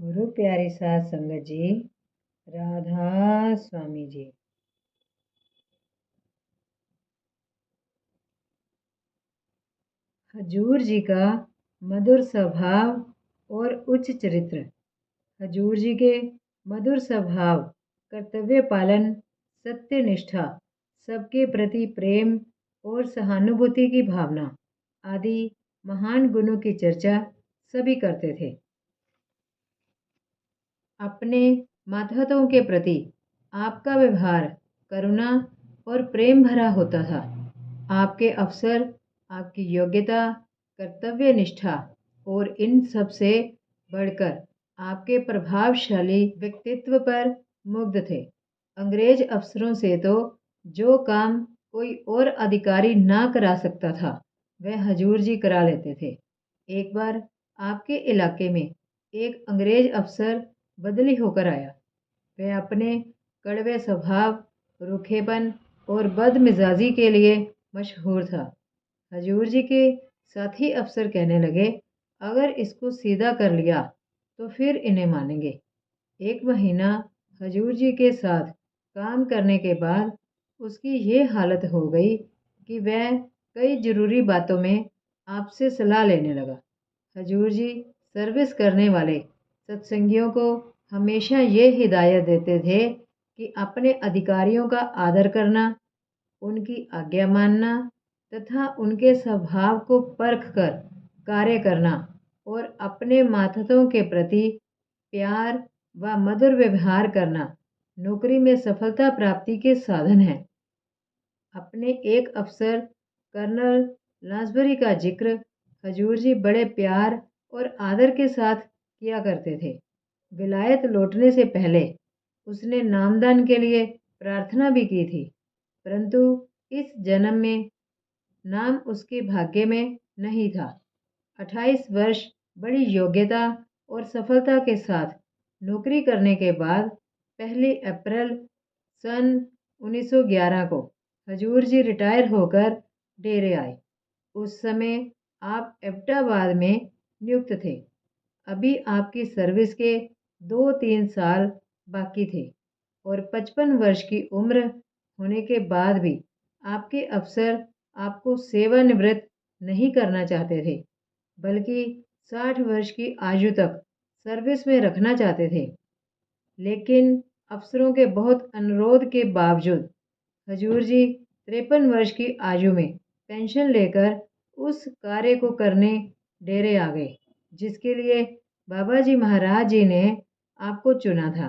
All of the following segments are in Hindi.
गुरु प्यारी साध संगत जी, राधा स्वामी जी। हजूर जी का मधुर स्वभाव और उच्च चरित्र। हजूर जी के मधुर स्वभाव, कर्तव्य पालन, सत्य निष्ठा, सबके प्रति प्रेम और सहानुभूति की भावना आदि महान गुणों की चर्चा सभी करते थे। अपने मातहतों के प्रति आपका व्यवहार करुणा और प्रेम भरा होता था। आपके अवसर, आपकी योग्यता, कर्तव्य निष्ठा और इन सब से बढ़कर आपके प्रभावशाली व्यक्तित्व पर मुग्ध थे। अंग्रेज अफसरों से तो जो काम कोई और अधिकारी ना करा सकता था, वह हजूर जी करा लेते थे। एक बार आपके इलाके में एक अंग्रेज अफसर बदली होकर आया। वह अपने कड़वे स्वभाव, रूखेपन और बदमिजाजी के लिए मशहूर था। हजूर जी के साथी अफसर कहने लगे, अगर इसको सीधा कर लिया तो फिर इन्हें मानेंगे। एक महीना हजूर जी के साथ काम करने के बाद उसकी ये हालत हो गई कि वह कई जरूरी बातों में आपसे सलाह लेने लगा। हजूर जी सर्विस करने वाले सत्संगियों को हमेशा ये हिदायत देते थे कि अपने अधिकारियों का आदर करना, उनकी आज्ञा मानना तथा उनके स्वभाव को परख कर कार्य करना और अपने मातहतों के प्रति प्यार व मधुर व्यवहार करना नौकरी में सफलता प्राप्ति के साधन है। अपने एक अफसर कर्नल लांसबरी का जिक्र हजूर जी बड़े प्यार और आदर के साथ किया करते थे। विलायत लौटने से पहले उसने नामदान के लिए प्रार्थना भी की थी, परंतु इस जन्म में नाम उसके भाग्य में नहीं था। 28 वर्ष बड़ी योग्यता और सफलता के साथ नौकरी करने के बाद 1 अप्रैल सन 1911 को हजूर जी रिटायर होकर डेरे आए। उस समय आप एबटाबाद में नियुक्त थे। अभी आपकी सर्विस के 2-3 साल बाकी थे और 55 वर्ष की उम्र होने के बाद भी आपके अफसर आपको सेवानिवृत्त नहीं करना चाहते थे, बल्कि 60 वर्ष की आयु तक सर्विस में रखना चाहते थे। लेकिन अफसरों के बहुत अनुरोध के बावजूद हजूर जी 53 वर्ष की आयु में पेंशन लेकर उस कार्य को करने डेरे आ गए जिसके लिए बाबा जी महाराज जी ने आपको चुना था।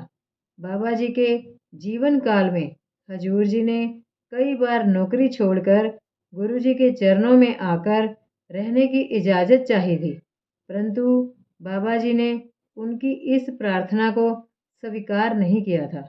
बाबा जी के जीवन काल में हजूर जी ने कई बार नौकरी छोड़कर गुरु जी के चरणों में आकर रहने की इजाज़त चाही थी, परंतु बाबा जी ने उनकी इस प्रार्थना को स्वीकार नहीं किया था।